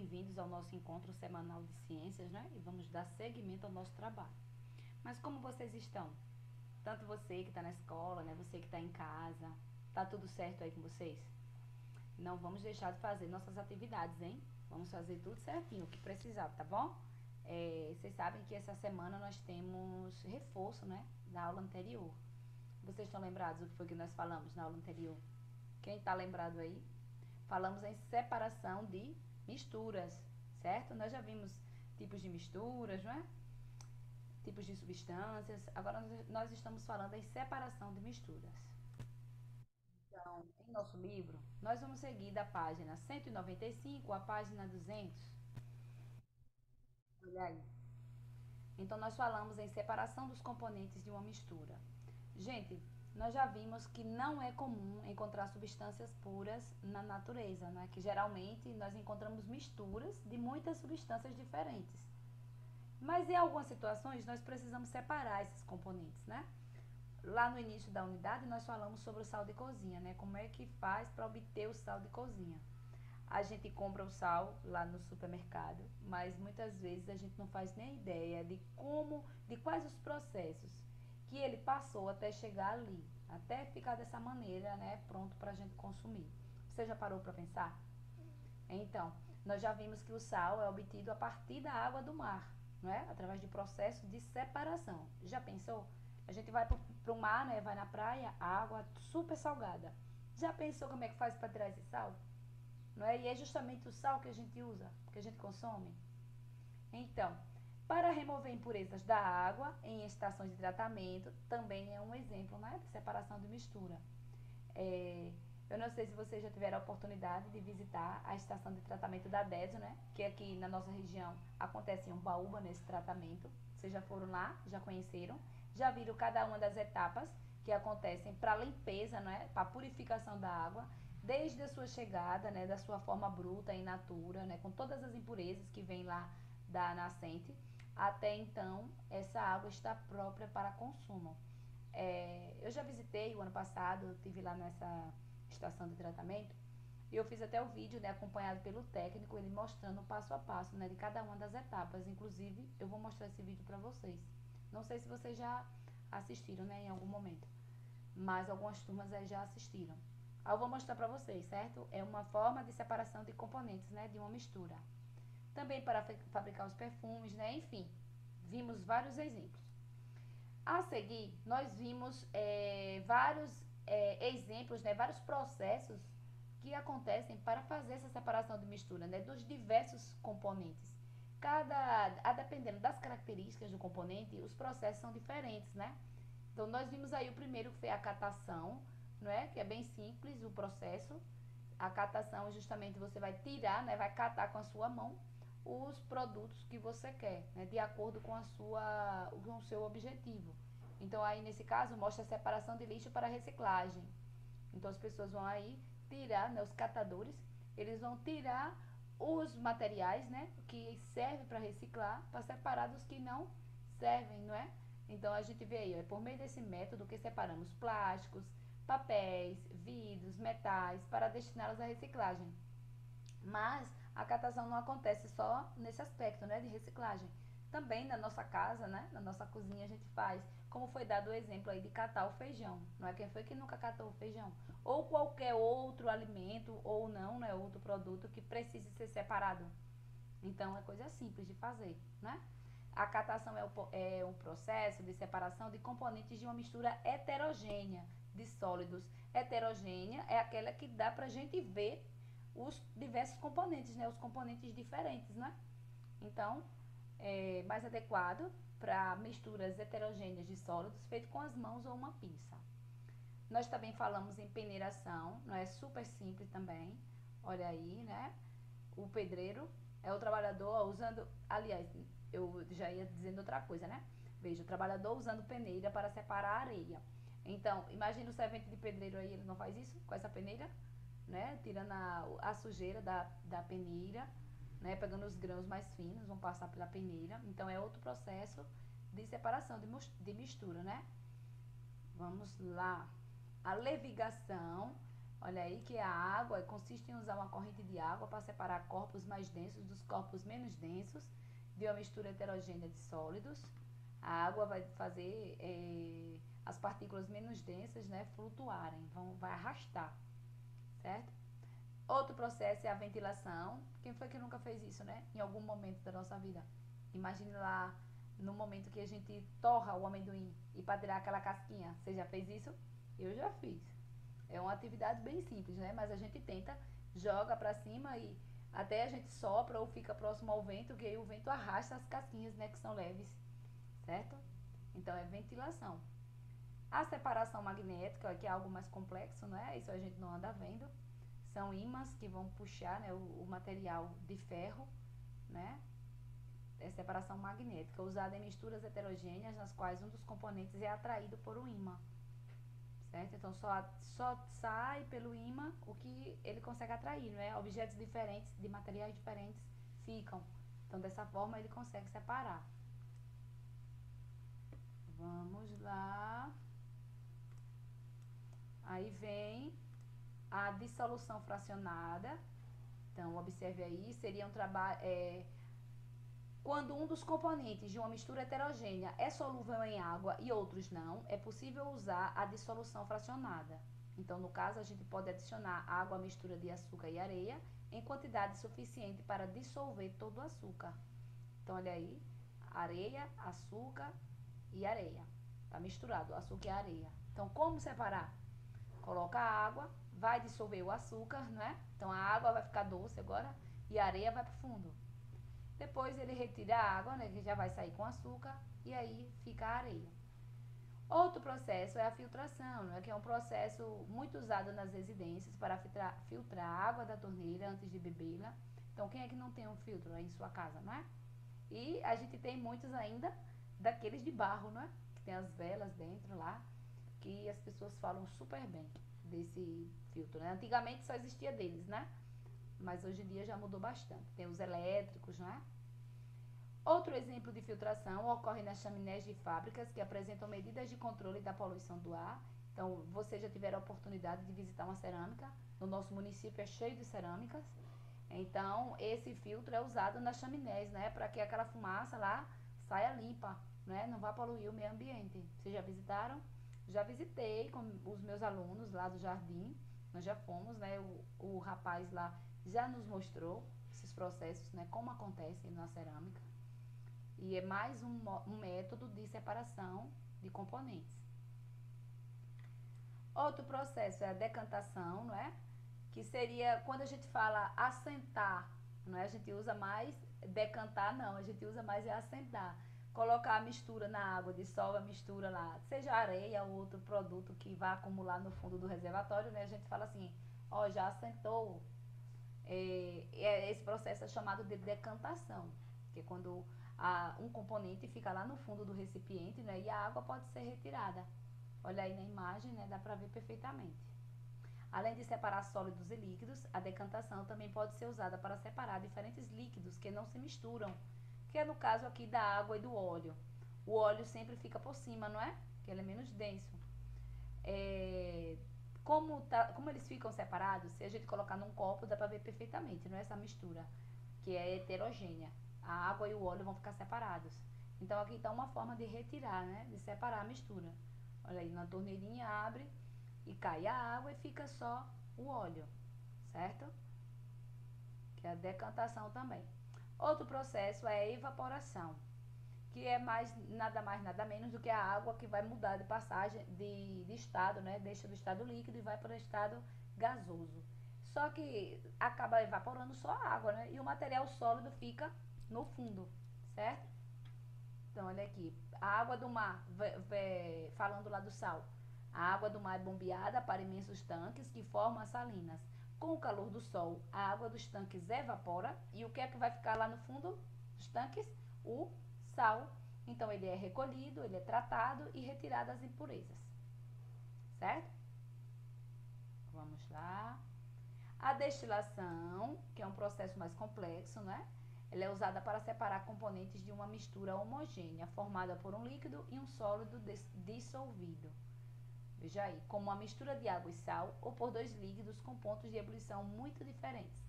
bem-vindos ao nosso encontro semanal de ciências, né? E vamos dar seguimento ao nosso trabalho. Mas como vocês estão? Tanto você que está na escola, né? Você que está em casa, tá tudo certo aí com vocês? Não vamos deixar de fazer nossas atividades, hein? Vamos fazer tudo certinho, o que precisar, tá bom? Vocês sabem que essa semana nós temos reforço, né? Da aula anterior. Vocês estão lembrados do que foi que nós falamos na aula anterior? Quem está lembrado aí? Falamos em separação de misturas, certo? Nós já vimos tipos de misturas, não é? Tipos de substâncias. Agora nós estamos falando em separação de misturas. Então, em nosso livro, nós vamos seguir da página 195 à página 200. Olha aí. Então, nós falamos em separação dos componentes de uma mistura. Gente, nós já vimos que não é comum encontrar substâncias puras na natureza, né? Que geralmente nós encontramos misturas de muitas substâncias diferentes. Mas em algumas situações nós precisamos separar esses componentes, né? Lá no início da unidade nós falamos sobre o sal de cozinha, né? Como é que faz para obter o sal de cozinha? A gente compra o sal lá no supermercado, mas muitas vezes a gente não faz nem ideia de como, de quais os processos que ele passou até chegar ali, até ficar dessa maneira, né, pronto para a gente consumir. Você já parou para pensar? Então, nós já vimos que o sal é obtido a partir da água do mar, não é? Através de processo de separação. Já pensou? A gente vai para o mar, né, vai na praia, a água super salgada. Já pensou como é que faz para tirar esse sal? Não é? E é justamente o sal que a gente usa, que a gente consome. Então, para remover impurezas da água em estações de tratamento, também é um exemplo, né, de separação de mistura. Eu não sei se vocês já tiveram a oportunidade de visitar a estação de tratamento da DESO, né, que aqui na nossa região acontece em Umbaúba nesse tratamento. Vocês já foram lá, já conheceram, já viram cada uma das etapas que acontecem para a limpeza, né, para a purificação da água, desde a sua chegada, né, da sua forma bruta in natura, né, com todas as impurezas que vêm lá da nascente, até então essa água está própria para consumo. Eu já visitei o ano passado, eu estive lá nessa estação de tratamento e eu fiz até o vídeo, né, acompanhado pelo técnico, ele mostrando o passo a passo, né, de cada uma das etapas. Inclusive, eu vou mostrar esse vídeo para vocês. Não sei se vocês já assistiram, né, em algum momento, mas algumas turmas aí já assistiram. Aí eu vou mostrar para vocês, certo? É uma forma de separação de componentes, né, de uma mistura. Também para fabricar os perfumes, né, enfim, vimos vários exemplos. A seguir, nós vimos vários exemplos, né, vários processos que acontecem para fazer essa separação de mistura, né, dos diversos componentes. Dependendo das características do componente, os processos são diferentes, né? Então, nós vimos aí o primeiro que foi a catação, não é? Que é bem simples o processo. A catação, justamente, você vai tirar, né, vai catar com a sua mão os produtos que você quer, né, de acordo com com o seu objetivo. Então, aí nesse caso, mostra a separação de lixo para reciclagem. Então, as pessoas vão aí tirar, né, os catadores, eles vão tirar os materiais, né, que servem para reciclar, para separar dos que não servem, não é? Então, a gente vê aí, é por meio desse método que separamos plásticos, papéis, vidros, metais, para destiná-los à reciclagem. Mas a catação não acontece só nesse aspecto, né, de reciclagem. Também na nossa casa, né, na nossa cozinha a gente faz, como foi dado o exemplo aí de catar o feijão. Não é quem foi que nunca catou o feijão? Ou qualquer outro alimento ou não, né, outro produto que precise ser separado. Então é coisa simples de fazer, né? A catação é um processo de separação de componentes de uma mistura heterogênea de sólidos. Heterogênea é aquela que dá pra gente ver os diversos componentes, né? Os componentes diferentes, né? Então, é mais adequado para misturas heterogêneas de sólidos feito com as mãos ou uma pinça. Nós também falamos em peneiração, não é super simples também. Olha aí, né? O pedreiro é o trabalhador usando, aliás, eu já ia dizendo outra coisa, né? Veja, o trabalhador usando peneira para separar a areia. Então, imagina o servente de pedreiro aí, ele não faz isso com essa peneira, né? Tirando a sujeira da peneira, né? Pegando os grãos mais finos, vão passar pela peneira. Então, é outro processo de separação, de mistura, né? Vamos lá. A levigação Olha aí que a água consiste em usar uma corrente de água para separar corpos mais densos dos corpos menos densos de uma mistura heterogênea de sólidos. A água vai fazer as partículas menos densas, né, flutuarem, vai arrastar, certo? Outro processo é a ventilação. Quem foi que nunca fez isso, né? Em algum momento da nossa vida. Imagine lá no momento que a gente torra o amendoim e para tirar aquela casquinha. Você já fez isso? Eu já fiz. É uma atividade bem simples, né? Mas a gente tenta, joga para cima e até a gente sopra ou fica próximo ao vento, que aí o vento arrasta as casquinhas, né, que são leves, certo? Então é ventilação. A separação magnética, que é algo mais complexo, né? Isso a gente não anda vendo. São ímãs que vão puxar, né, o material de ferro, né? É separação magnética, usada em misturas heterogêneas nas quais um dos componentes é atraído por um ímã, certo? Então só sai pelo ímã o que ele consegue atrair, não é? Objetos diferentes, de materiais diferentes, ficam. Então dessa forma ele consegue separar. Vamos lá. Aí vem a dissolução fracionada. Então observe aí, seria um trabalho... Quando um dos componentes de uma mistura heterogênea é solúvel em água e outros não, é possível usar a dissolução fracionada. Então, no caso, a gente pode adicionar água à mistura de açúcar e areia em quantidade suficiente para dissolver todo o açúcar. Então, olha aí, areia, açúcar e areia. Está misturado, açúcar e areia. Então, como separar? Coloca a água, vai dissolver o açúcar, não é? Então, a água vai ficar doce agora e a areia vai para o fundo. Depois ele retira a água, né, que já vai sair com açúcar, e aí fica a areia. Outro processo é a filtração, né, que é um processo muito usado nas residências para filtrar a água da torneira antes de bebê-la. Então, quem é que não tem um filtro aí em sua casa, não é? E a gente tem muitos ainda daqueles de barro, não é? Que tem as velas dentro lá, que as pessoas falam super bem desse filtro, né? Antigamente só existia deles, né? Mas hoje em dia já mudou bastante. Tem os elétricos, não é? Outro exemplo de filtração ocorre nas chaminés de fábricas que apresentam medidas de controle da poluição do ar. Então, você já tiver a oportunidade de visitar uma cerâmica. No nosso município é cheio de cerâmicas. Então, esse filtro é usado nas chaminés, né? Para que aquela fumaça lá saia limpa, né? Não vá poluir o meio ambiente. Vocês já visitaram? Já visitei com os meus alunos lá do jardim. Nós já fomos, né? O rapaz lá já nos mostrou esses processos, né, como acontecem na cerâmica. E é mais um método de separação de componentes. Outro processo é a decantação, não é? Que seria quando a gente fala assentar, não é? A gente usa mais decantar, não, a gente usa mais é assentar. Colocar a mistura na água, dissolve a mistura lá, seja areia ou outro produto que vai acumular no fundo do reservatório, né? A gente fala assim, ó, já assentou. Esse processo é chamado de decantação, que é quando um componente fica lá no fundo do recipiente, né, e a água pode ser retirada. Olha aí na imagem, né, dá para ver perfeitamente. Além de separar sólidos e líquidos, a decantação também pode ser usada para separar diferentes líquidos que não se misturam, que é no caso aqui da água e do óleo. O óleo sempre fica por cima, não é? Que ele é menos denso. Como eles ficam separados, se a gente colocar num copo, dá pra ver perfeitamente, não é essa mistura, que é heterogênea. A água e o óleo vão ficar separados. Então, aqui está uma forma de retirar, né? De separar a mistura. Olha aí, na torneirinha abre e cai a água e fica só o óleo, certo? Que é a decantação também. Outro processo é a evaporação, que é nada mais, nada menos do que a água que vai mudar de passagem de estado, né? Deixa do estado líquido e vai para o estado gasoso. Só que acaba evaporando só a água, né? E o material sólido fica no fundo, certo? Então, olha aqui. A água do mar, falando lá do sal. A água do mar é bombeada para imensos tanques que formam as salinas. Com o calor do sol, a água dos tanques evapora. E o que é que vai ficar lá no fundo dos tanques? O sal. Então, ele é recolhido, ele é tratado e retirado as impurezas. Certo? Vamos lá. A destilação, que é um processo mais complexo, né? Ela é usada para separar componentes de uma mistura homogênea, formada por um líquido e um sólido dissolvido. Veja aí, como uma mistura de água e sal ou por dois líquidos com pontos de ebulição muito diferentes.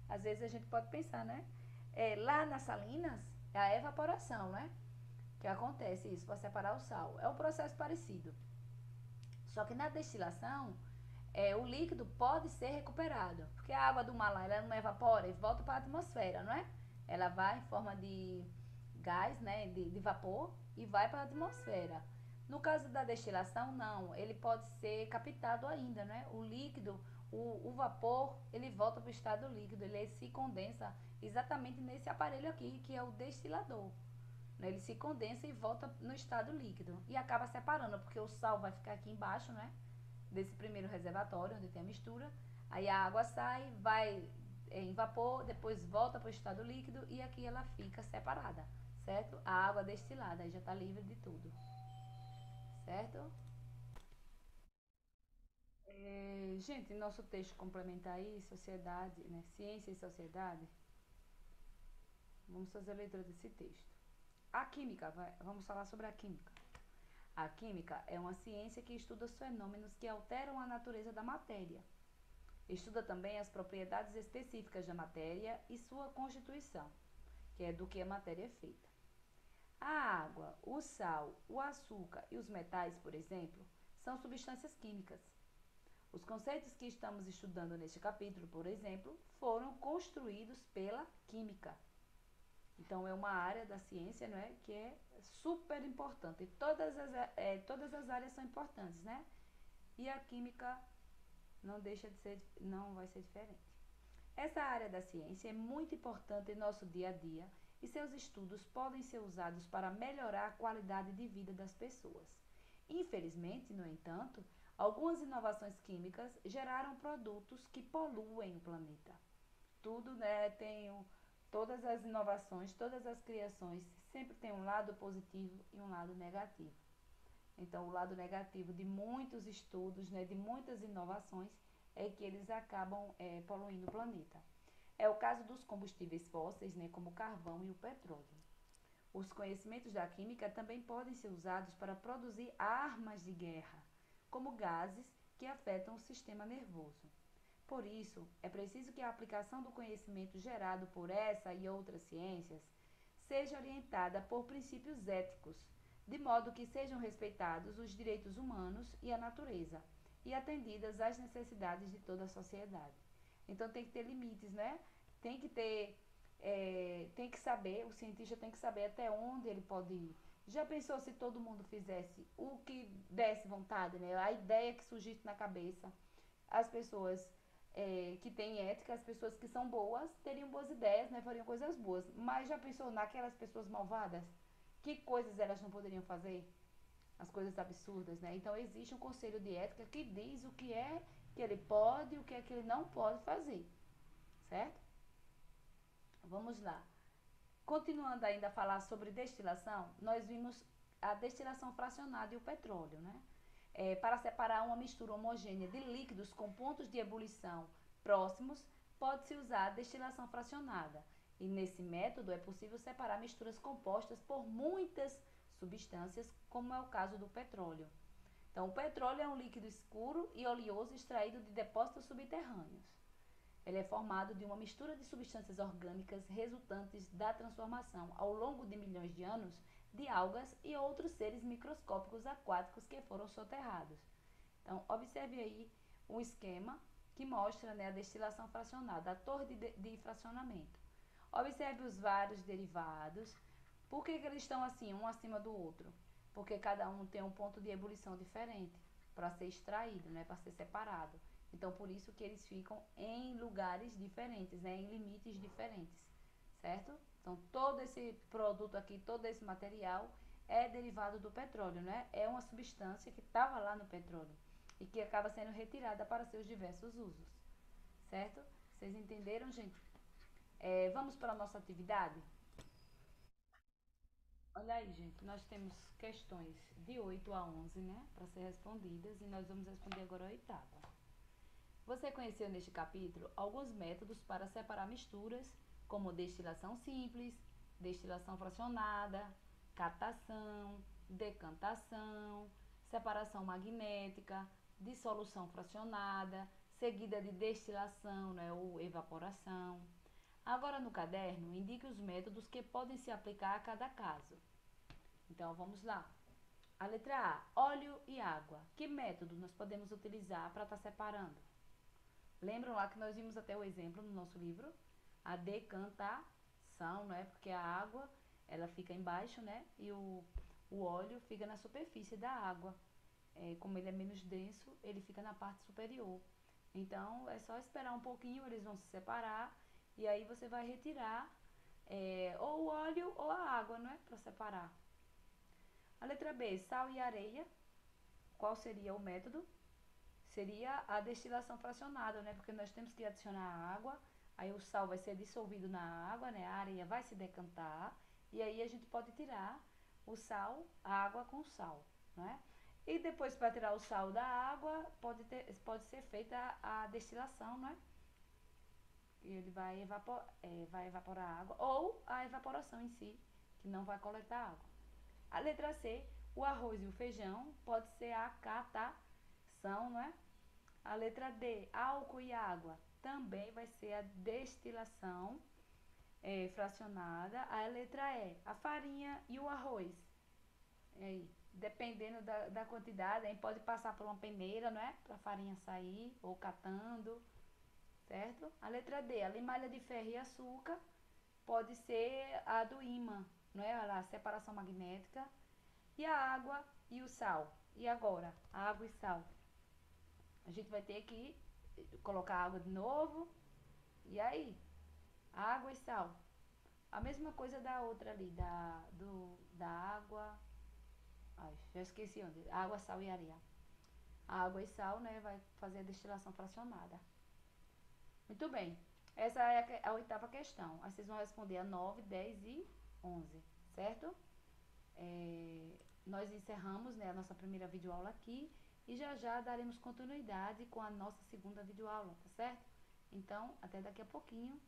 Às vezes a gente pode pensar, né? Lá nas salinas é a evaporação, né? Que acontece isso para separar o sal. É um processo parecido. Só que na destilação, o líquido pode ser recuperado, porque a água do mar lá, ela não evapora e volta para a atmosfera, não é? Ela vai em forma de gás, né, de vapor e vai para a atmosfera. No caso da destilação, não, ele pode ser captado ainda, né? O líquido, o vapor, ele volta para o estado líquido, ele se condensa exatamente nesse aparelho aqui, que é o destilador. Né? Ele se condensa e volta no estado líquido e acaba separando, porque o sal vai ficar aqui embaixo, né? Desse primeiro reservatório, onde tem a mistura. Aí a água sai, vai em vapor, depois volta para o estado líquido e aqui ela fica separada, certo? A água destilada aí já está livre de tudo, certo? Gente, nosso texto complementar aí, sociedade, né? Ciência e sociedade, vamos fazer a leitura desse texto. A química, vamos falar sobre a química. A química é uma ciência que estuda os fenômenos que alteram a natureza da matéria. Estuda também as propriedades específicas da matéria e sua constituição, que é do que a matéria é feita. A água, o sal, o açúcar e os metais, por exemplo, são substâncias químicas. Os conceitos que estamos estudando neste capítulo, por exemplo, foram construídos pela química. Então, é uma área da ciência, não é, que é super importante. Todas as áreas são importantes, né? E a química não vai ser diferente. Essa área da ciência é muito importante em nosso dia a dia e seus estudos podem ser usados para melhorar a qualidade de vida das pessoas. Infelizmente, no entanto, algumas inovações químicas geraram produtos que poluem o planeta. Tudo, né, todas as inovações, todas as criações sempre tem um lado positivo e um lado negativo. Então, o lado negativo de muitos estudos, né, de muitas inovações, é que eles acabam poluindo o planeta. É o caso dos combustíveis fósseis, né, como o carvão e o petróleo. Os conhecimentos da química também podem ser usados para produzir armas de guerra, como gases que afetam o sistema nervoso. Por isso, é preciso que a aplicação do conhecimento gerado por essa e outras ciências seja orientada por princípios éticos, de modo que sejam respeitados os direitos humanos e a natureza, e atendidas às necessidades de toda a sociedade. Então tem que ter limites, né? Tem que ter, tem que saber, o cientista tem que saber até onde ele pode ir. Já pensou se todo mundo fizesse o que desse vontade, né? A ideia que surgisse na cabeça, as pessoas que têm ética, as pessoas que são boas, teriam boas ideias, né? Fariam coisas boas. Mas já pensou naquelas pessoas malvadas? Que coisas elas não poderiam fazer? As coisas absurdas, né? Então existe um conselho de ética que diz o que é que ele pode e o que é que ele não pode fazer, certo? Vamos lá. Continuando ainda a falar sobre destilação, nós vimos a destilação fracionada e o petróleo, né? Para separar uma mistura homogênea de líquidos com pontos de ebulição próximos, pode-se usar a destilação fracionada. E nesse método é possível separar misturas compostas por muitas substâncias, como é o caso do petróleo. Então, o petróleo é um líquido escuro e oleoso extraído de depósitos subterrâneos. Ele é formado de uma mistura de substâncias orgânicas resultantes da transformação, ao longo de milhões de anos, de algas e outros seres microscópicos aquáticos que foram soterrados. Então, observe aí um esquema que mostra, né, a destilação fracionada, a torre de fracionamento. Observe os vários derivados. Por que eles estão assim, um acima do outro? Porque cada um tem um ponto de ebulição diferente para ser extraído, né, para ser separado. Então, por isso que eles ficam em lugares diferentes, né, em limites diferentes, certo? Então, todo esse produto aqui, todo esse material é derivado do petróleo, né? É uma substância que estava lá no petróleo e que acaba sendo retirada para seus diversos usos, certo? Vocês entenderam, gente? Vamos para a nossa atividade? Olha aí, gente, nós temos questões de 8 a 11, né, para ser respondidas e nós vamos responder agora a oitava. Você conheceu neste capítulo alguns métodos para separar misturas, como destilação simples, destilação fracionada, catação, decantação, separação magnética, dissolução fracionada, seguida de destilação, né, ou evaporação. Agora, no caderno, indique os métodos que podem se aplicar a cada caso. Então, vamos lá. A letra A, óleo e água. Que método nós podemos utilizar para estar separando? Lembram lá que nós vimos até o exemplo no nosso livro? A decantação, né? Porque a água, ela fica embaixo, né? E o óleo fica na superfície da água. Como ele é menos denso, ele fica na parte superior. Então, é só esperar um pouquinho, eles vão se separar. E aí você vai retirar ou o óleo ou a água, né? Para separar. A letra B, sal e areia. Qual seria o método? Seria a destilação fracionada, né? Porque nós temos que adicionar água, aí o sal vai ser dissolvido na água, né? A areia vai se decantar, e aí a gente pode tirar o sal, a água com sal, né? E depois, para tirar o sal da água, pode ser feita a destilação, né? E ele vai evaporar a água, ou a evaporação em si, que não vai coletar água. A letra C, o arroz e o feijão, pode ser a catação, não é? A letra D, álcool e água, também vai ser a destilação fracionada. A letra E, a farinha e o arroz. Aí, dependendo da quantidade, aí pode passar por uma peneira, não é? Para a farinha sair, ou catando, certo? A letra D, a limalha de ferro e açúcar, pode ser a do ímã, não é? A separação magnética. E a água e o sal. E agora? Água e sal. A gente vai ter que colocar água de novo. E aí? Água e sal. A mesma coisa da outra ali, da água. Ai, já esqueci onde. Água, sal e areia. A água e sal, né, vai fazer a destilação fracionada. Muito bem. Essa é a oitava questão. Aí vocês vão responder a 9, 10 e 11, certo? Nós encerramos, né, a nossa primeira videoaula aqui e já daremos continuidade com a nossa segunda videoaula, tá certo? Então, até daqui a pouquinho.